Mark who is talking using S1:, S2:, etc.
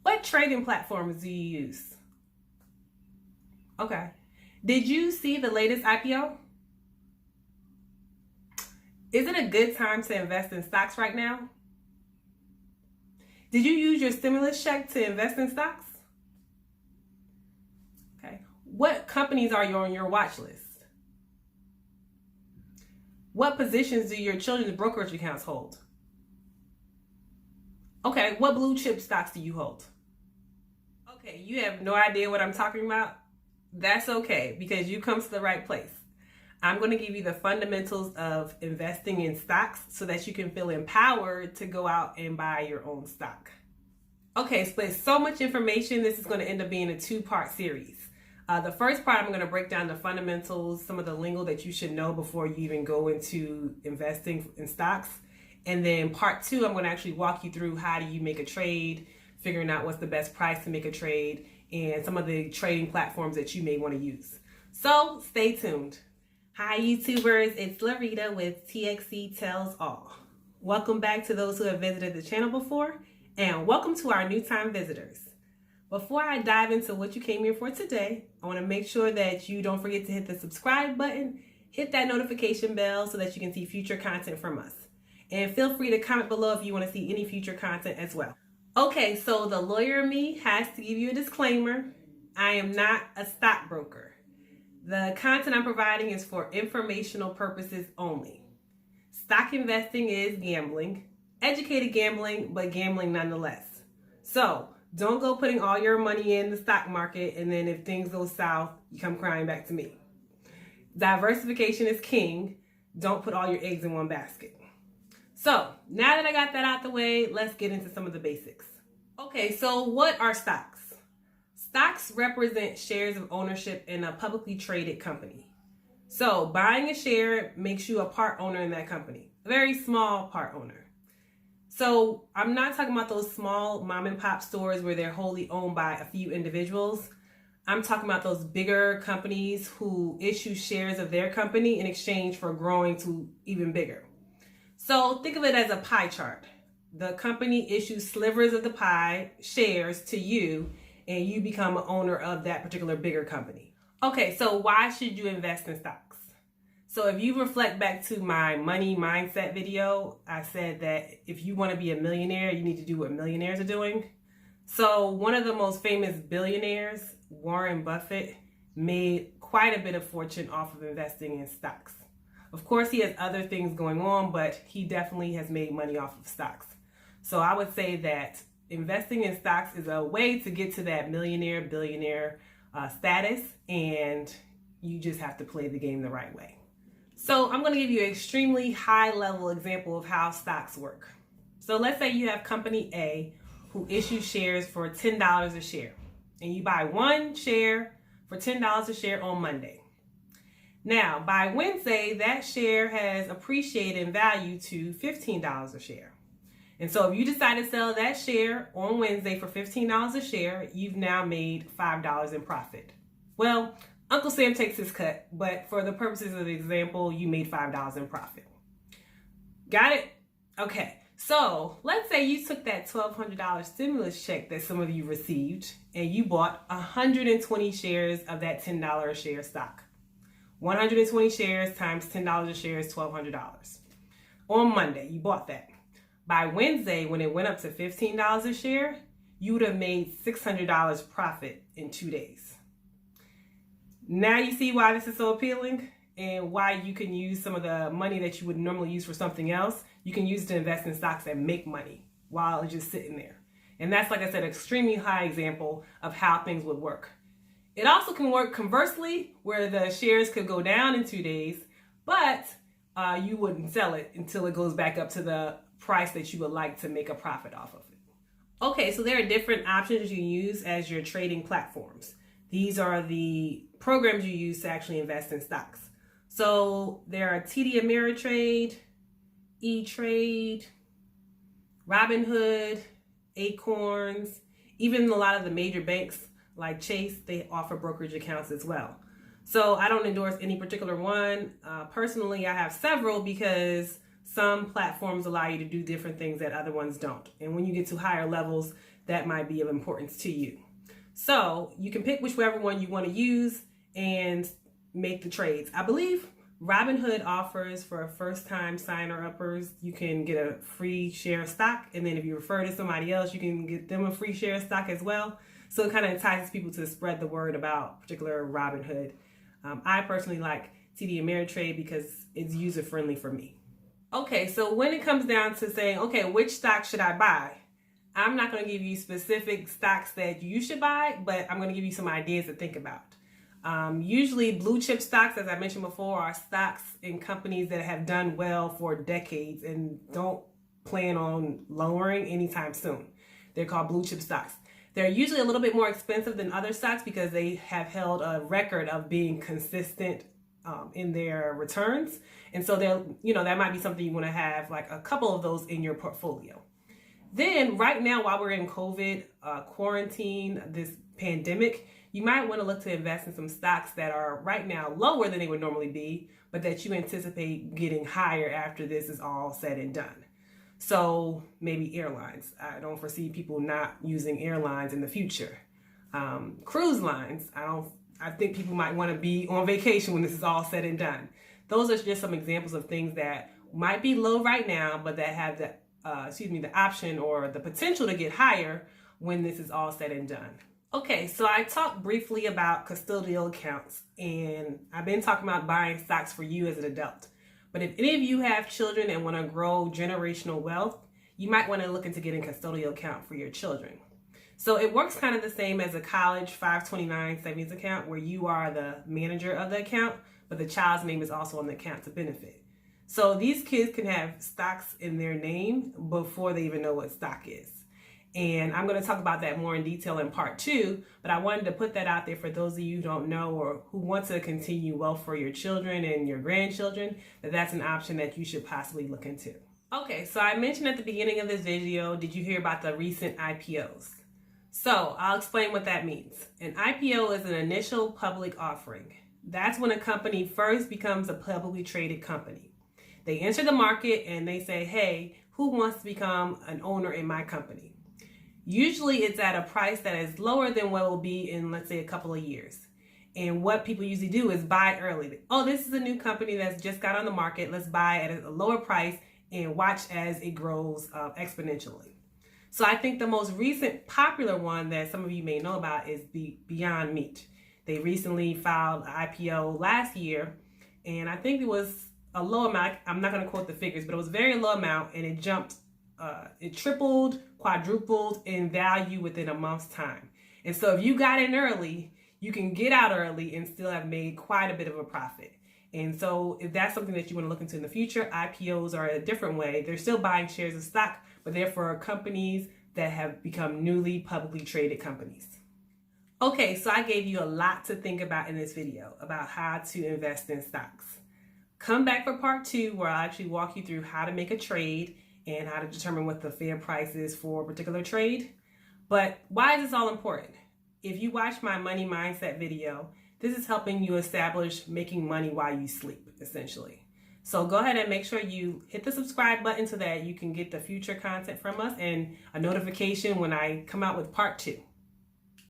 S1: What trading platforms do you use? Okay. Did you see the latest IPO? Is it a good time to invest in stocks right now? Did you use your stimulus check to invest in stocks? Okay. What companies are you on your watch list? What positions do your children's brokerage accounts hold? Okay, what blue chip stocks do you hold? Okay, you have no idea what I'm talking about? That's okay, because you come to the right place. I'm going to give you the fundamentals of investing in stocks so that you can feel empowered to go out and buy your own stock. Okay, so there's so much information. This is going to end up being a two-part series. The first part, I'm going to break down the fundamentals, some of the lingo that you should know before you even go into investing in stocks. And then part two, I'm going to actually walk you through how do you make a trade, figuring out what's the best price to make a trade, and some of the trading platforms that you may want to use. So stay tuned. Hi YouTubers, it's LaRita with TXC Tells All. Welcome back to those who have visited the channel before, and welcome to our new time visitors. Before I dive into what you came here for today, I want to make sure that you don't forget to hit the subscribe button, hit that notification bell so that you can see future content from us. And feel free to comment below if you want to see any future content as well. Okay, so the lawyer in me has to give you a disclaimer. I am not a stockbroker. The content I'm providing is for informational purposes only. Stock investing is gambling, educated gambling, but gambling nonetheless. So don't go putting all your money in the stock market and then if things go south, you come crying back to me. Diversification is king. Don't put all your eggs in one basket. So now that I got that out the way, let's get into some of the basics. Okay, so what are stocks? Stocks represent shares of ownership in a publicly traded company. So buying a share makes you a part owner in that company, a very small part owner. So I'm not talking about those small mom and pop stores where they're wholly owned by a few individuals. I'm talking about those bigger companies who issue shares of their company in exchange for growing to even bigger. So think of it as a pie chart. The company issues slivers of the pie, shares to you, and you become an owner of that particular bigger company. Okay, so why should you invest in stocks? So if you reflect back to my money mindset video, I said that if you want to be a millionaire, you need to do what millionaires are doing. So one of the most famous billionaires, Warren Buffett, made quite a bit of fortune off of investing in stocks. Of course, he has other things going on, but he definitely has made money off of stocks. So I would say that investing in stocks is a way to get to that millionaire, billionaire status, and you just have to play the game the right way. So I'm going to give you an extremely high level example of how stocks work. So let's say you have company A who issues shares for $10 a share, and you buy one share for $10 a share on Monday. Now, by Wednesday, that share has appreciated in value to $15 a share. And so if you decide to sell that share on Wednesday for $15 a share, you've now made $5 in profit. Well, Uncle Sam takes his cut, but for the purposes of the example, you made $5 in profit. Got it? Okay. So let's say you took that $1,200 stimulus check that some of you received and you bought 120 shares of that $10 a share stock. 120 shares times $10 a share is $1,200. On Monday, you bought that. By Wednesday, when it went up to $15 a share, you would have made $600 profit in 2 days. Now you see why this is so appealing and why you can use some of the money that you would normally use for something else. You can use it to invest in stocks and make money while it's just sitting there. And that's, like I said, an extremely high example of how things would work. It also can work conversely, where the shares could go down in 2 days, but you wouldn't sell it until it goes back up to the price that you would like to make a profit off of it. Okay, so there are different options you can use as your trading platforms. These are the programs you use to actually invest in stocks. So there are TD Ameritrade, E-Trade, Robinhood, Acorns, even a lot of the major banks like Chase, they offer brokerage accounts as well. So I don't endorse any particular one. Personally, I have several because some platforms allow you to do different things that other ones don't. And when you get to higher levels, that might be of importance to you. So you can pick whichever one you want to use and make the trades. I believe Robinhood offers for first-time signer-uppers, you can get a free share of stock. And then if you refer to somebody else, you can get them a free share of stock as well. So it kind of entices people to spread the word about particular Robinhood. I personally like TD Ameritrade because it's user-friendly for me. Okay, so when it comes down to saying, okay, which stock should I buy? I'm not going to give you specific stocks that you should buy, but I'm going to give you some ideas to think about. Usually blue chip stocks, as I mentioned before, are stocks in companies that have done well for decades and don't plan on lowering anytime soon. They're called blue chip stocks. They're usually a little bit more expensive than other stocks because they have held a record of being consistent in their returns. And so that might be something you want to have, like a couple of those in your portfolio. Then right now, while we're in COVID quarantine, this pandemic, you might want to look to invest in some stocks that are right now lower than they would normally be, but that you anticipate getting higher after this is all said and done. So maybe airlines. I don't foresee people not using airlines in the future. Cruise lines. I think people might want to be on vacation when this is all said and done. Those are just some examples of things that might be low right now, but that have the option or the potential to get higher when this is all said and done. Okay, so I talked briefly about custodial accounts, and I've been talking about buying stocks for you as an adult. But if any of you have children and want to grow generational wealth, you might want to look into getting a custodial account for your children. So it works kind of the same as a college 529 savings account where you are the manager of the account, but the child's name is also on the account to benefit. So these kids can have stocks in their name before they even know what stock is. And I'm going to talk about that more in detail in part 2, but I wanted to put that out there for those of you who don't know or who want to continue wealth for your children and your grandchildren, that's an option that you should possibly look into. Okay, so I mentioned at the beginning of this video, did you hear about the recent IPOs? So I'll explain what that means. An IPO is an initial public offering. That's when a company first becomes a publicly traded company. They enter the market and they say, hey, who wants to become an owner in my company? Usually it's at a price that is lower than what it will be in, let's say, a couple of years. And what people usually do is buy early. Oh, this is a new company that's just got on the market. Let's buy at a lower price and watch as it grows exponentially. So I think the most recent popular one that some of you may know about is the Beyond Meat. They recently filed an IPO last year, and I think it was a low amount. I'm not going to quote the figures, but it was a very low amount, and it jumped. It tripled, quadrupled in value within a month's time. And so if you got in early, you can get out early and still have made quite a bit of a profit. And so if that's something that you want to look into in the future, IPOs are a different way. They're still buying shares of stock, but they're for companies that have become newly publicly traded companies. Okay, so I gave you a lot to think about in this video about how to invest in stocks. Come back for part 2 where I'll actually walk you through how to make a trade and how to determine what the fair price is for a particular trade. But why is this all important? If you watch my money mindset video, this is helping you establish making money while you sleep, essentially. So go ahead and make sure you hit the subscribe button so that you can get the future content from us and a notification when I come out with part 2.